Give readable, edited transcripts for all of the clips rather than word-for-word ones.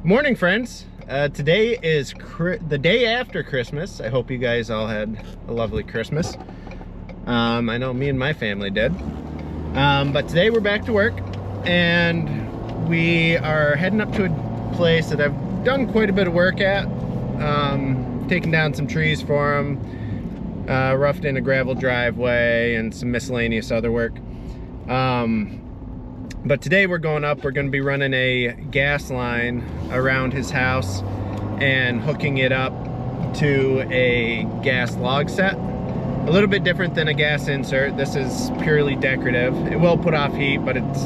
Morning, friends. Today is the day after Christmas. I hope you guys all had a lovely Christmas. I know me and my family did. But today we're back to work, and we are heading up to a place that I've done quite a bit of work at. Taken down some trees for them, roughed in a gravel driveway, and some miscellaneous other work. But today we're going up, we're going to be running a gas line around his house and hooking it up to a gas log set. A little bit different than a gas insert. This is purely decorative. It will put off heat, but its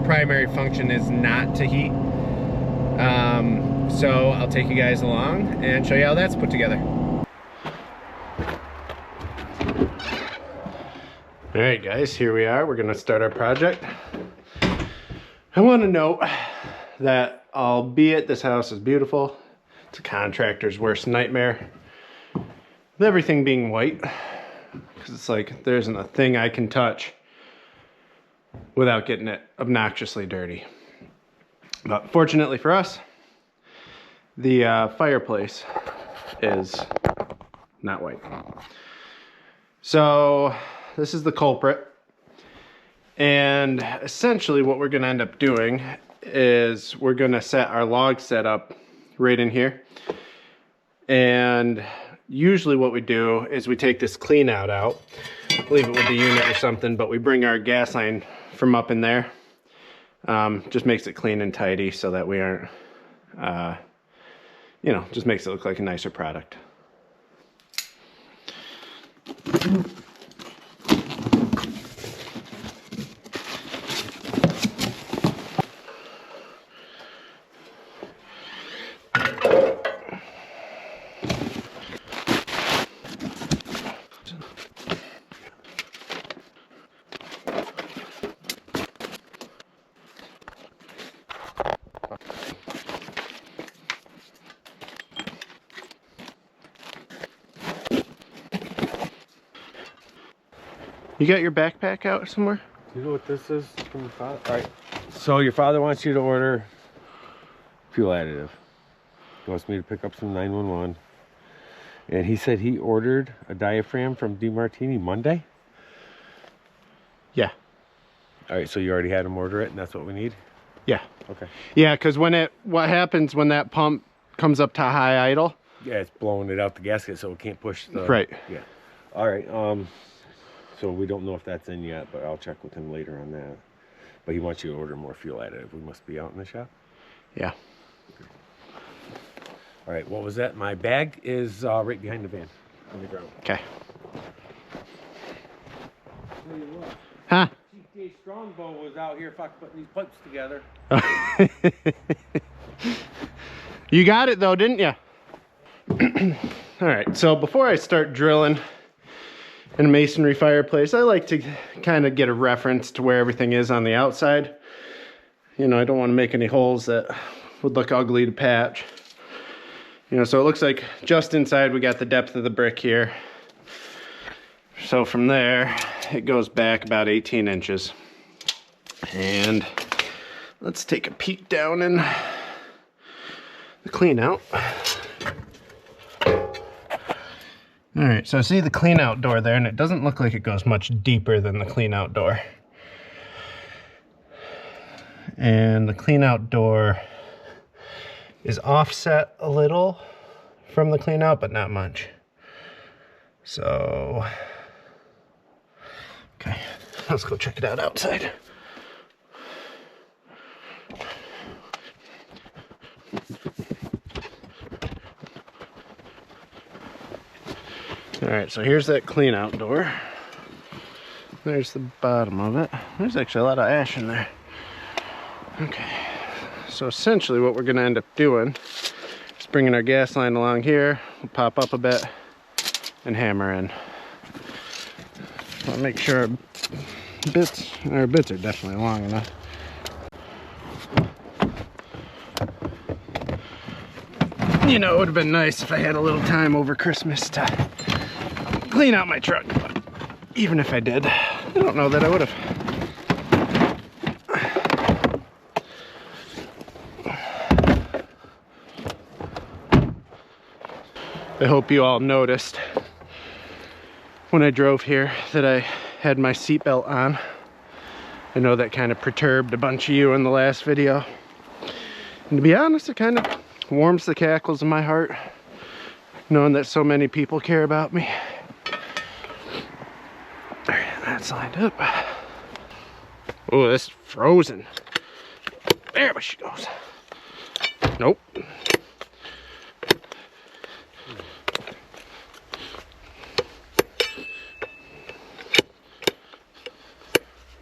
primary function is not to heat. So I'll take you guys along and show you how that's put together. All right, guys, here we are. We're going to start our project. I want to note that albeit this house is beautiful, it's a contractor's worst nightmare. With everything being white, because it's like there isn't a thing I can touch without getting it obnoxiously dirty. But fortunately for us, the fireplace is not white. So this is the culprit. And essentially what we're going to end up doing is we're going to set our log setup right in here. And usually what we do is we take this clean out, leave it with the unit or something, but we bring our gas line from up in there. Just makes it clean and tidy so that we aren't, you know, just makes it look like a nicer product. You got your backpack out somewhere? You know what this is from your father? All right. So your father wants you to order fuel additive. He wants me to pick up some 911. And he said he ordered a diaphragm from DeMartini Monday? Yeah. All right, so you already had him order it, and that's what we need? Yeah. Okay. Yeah, because what happens when that pump comes up to high idle? Yeah, it's blowing it out the gasket, so it can't push the... Right. Yeah. All right, so we don't know if that's in yet, but I'll check with him later on that. But he wants you to order more fuel additive. We must be out in the shop? Yeah. Okay. All right, what was that? My bag is right behind the van on the ground. Okay. Tell you what. Huh? GTA Strongbow was out here fucking putting these pipes together. You got it though, didn't you? All right, so before I start drilling in a masonry fireplace, I like to kind of get a reference to where everything is on the outside. You know, I don't want to make any holes that would look ugly to patch. You know, so it looks like just inside we got the depth of the brick here. So from there, it goes back about 18 inches. And let's take a peek down in the clean out. All right, so see the clean out door there, and it doesn't look like it goes much deeper than the clean out door. And the clean out door is offset a little from the clean out, but not much. So, okay, let's go check it out outside. All right, so here's that clean out door. There's the bottom of it. There's actually a lot of ash in there. Okay, so essentially what we're gonna end up doing is bringing our gas line along here. We'll pop up a bit and hammer in. I'll make sure our bits are definitely long enough. You know, it would have been nice if I had a little time over Christmas to clean out my truck, but even if I did, I don't know that I would have. I hope you all noticed when I drove here that I had my seatbelt on. I know that kind of perturbed a bunch of you in the last video. And to be honest, it kind of warms the cackles in my heart, knowing that so many people care about me. All right, that's lined up. Oh, this is frozen. There she goes. Nope.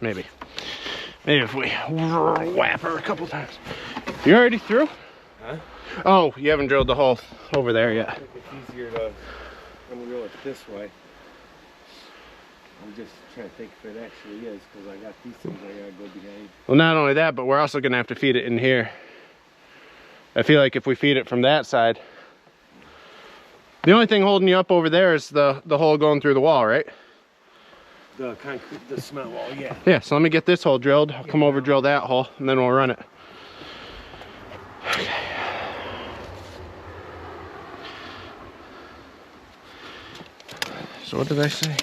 Maybe if we whap her a couple times. You already through? Huh? Oh, you haven't drilled the hole over there yet. I think it's easier to unreel it this way. I'm just trying to think if it actually is, because I got these things I gotta go behind. Well, not only that, but we're also gonna have to feed it in here. I feel like if we feed it from that side, the only thing holding you up over there is the hole going through the wall, right? The concrete, the cement wall, yeah. Yeah, so let me get this hole drilled. I'll come over, drill that hole, and then we'll run it. Okay. So what did I say?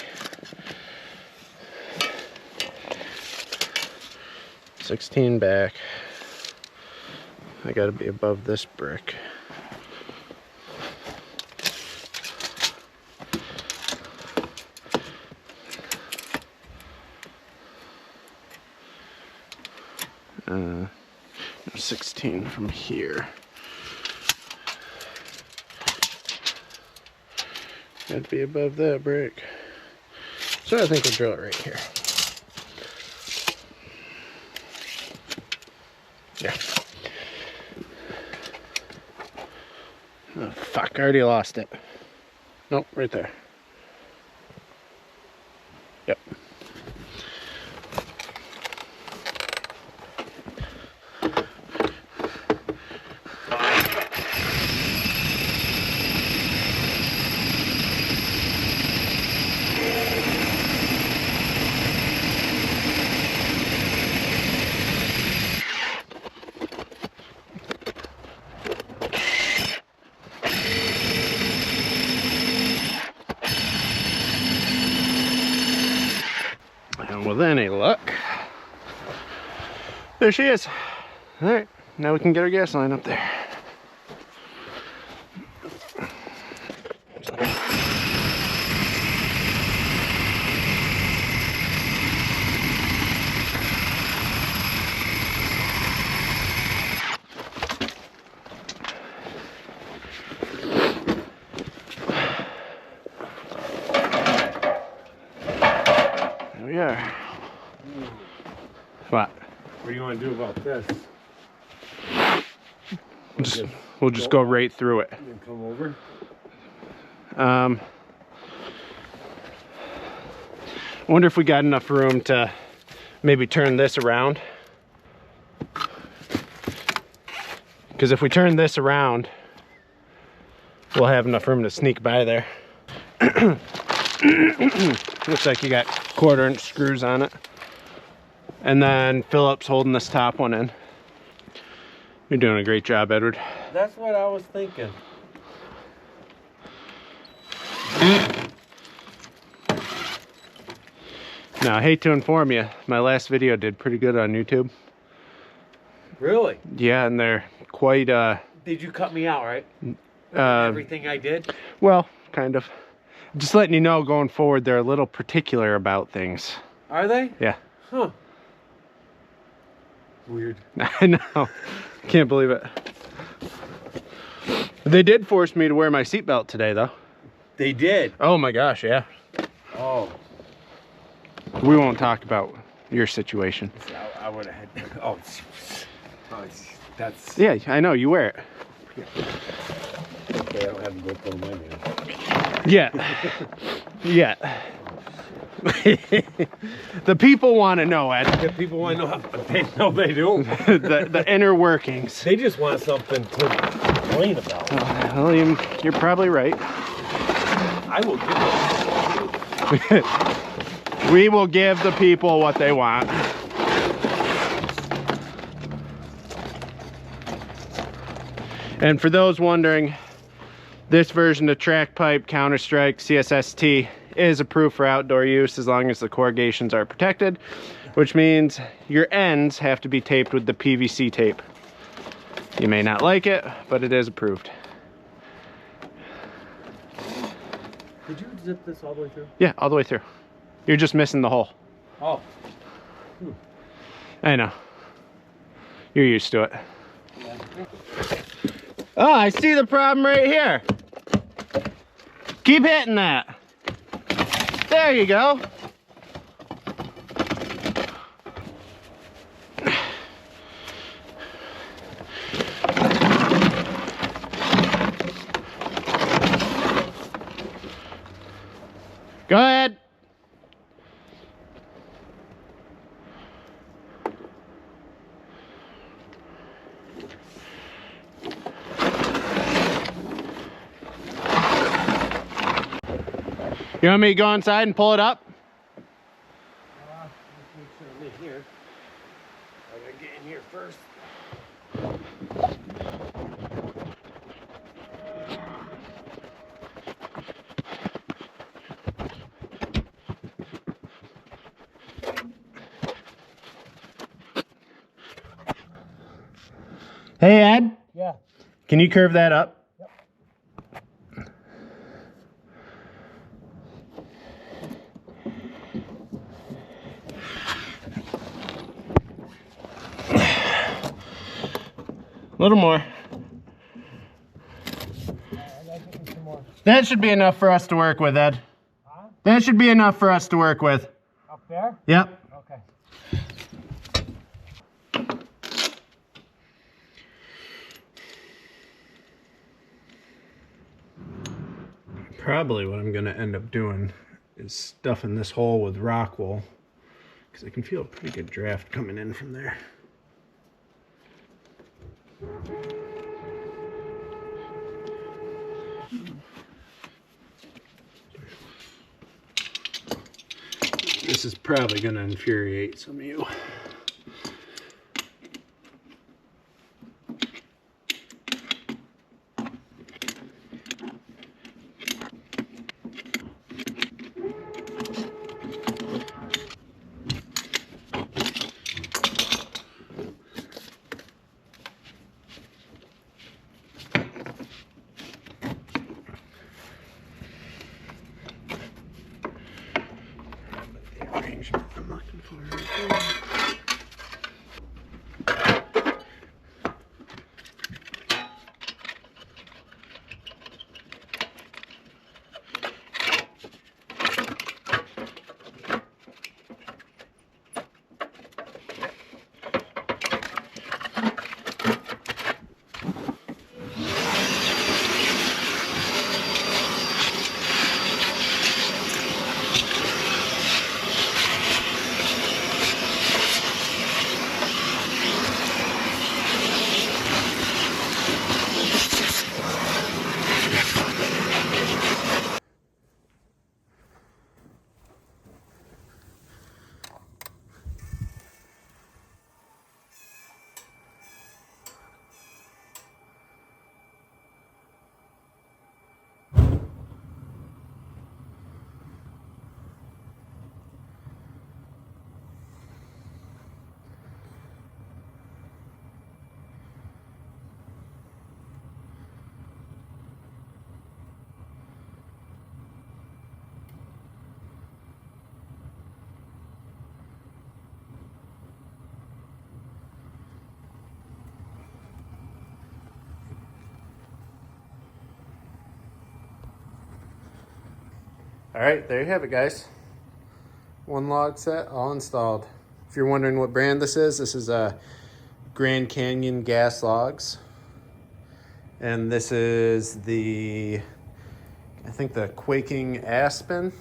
16 back. I gotta be above this brick. No, 16 from here. Gotta be above that brick. So I think we'll drill it right here. Yeah. Oh fuck, I already lost it. Nope, right there. Yep. With any luck, there she is. All right, now we can get our gas line up there. There we are. What? What do you want to do about this? We'll just go right through it. And come over? I wonder if we got enough room to maybe turn this around. Because if we turn this around, we'll have enough room to sneak by there. Looks like you got 1/4-inch screws on it. And then Philip's holding this top one in. You're doing a great job, Edward. That's what I was thinking. Now, I hate to inform you, my last video did pretty good on YouTube. Really? Yeah, and they're quite, Did you cut me out, right? Everything I did? well, kind of. Just letting you know, going forward, they're a little particular about things. Are they? Yeah. Huh. Weird. I know. Can't believe it. They did force me to wear my seatbelt today, though. They did? Oh my gosh, yeah. Oh. We won't talk about your situation. I would have had... Oh, that's... Yeah, I know, you wear it. Okay, I don't have to go for my man. Yeah. Yeah. The people want to know, Ed. The people want to know. They know they do. the inner workings. They just want something to complain about. Well, you're probably right. I will give it. We will give the people what they want. And for those wondering, This version of track pipe Counter-Strike CSST is approved for outdoor use as long as the corrugations are protected, which means your ends have to be taped with the PVC tape. You may not like it, but it is approved. Did you zip this all the way through? Yeah, all the way through. You're just missing the hole. Oh. I know. You're used to it. Oh, I see the problem right here. Keep hitting that. There you go. Go ahead. You want me to go inside and pull it up? Let's make sure I'm in here. I gotta get in here first. Hey, Ed. Yeah. Can you curve that up? Yep. A little more. That should be enough for us to work with, Ed. Huh? That should be enough for us to work with. Up there? Yep. Okay. Probably what I'm gonna end up doing is stuffing this hole with rock wool, because I can feel a pretty good draft coming in from there. This is probably gonna infuriate some of you. I'm looking for right All right, there you have it, guys. One log set, all installed. If you're wondering what brand this is a Grand Canyon gas logs. And this is the, I think the Quaking Aspen.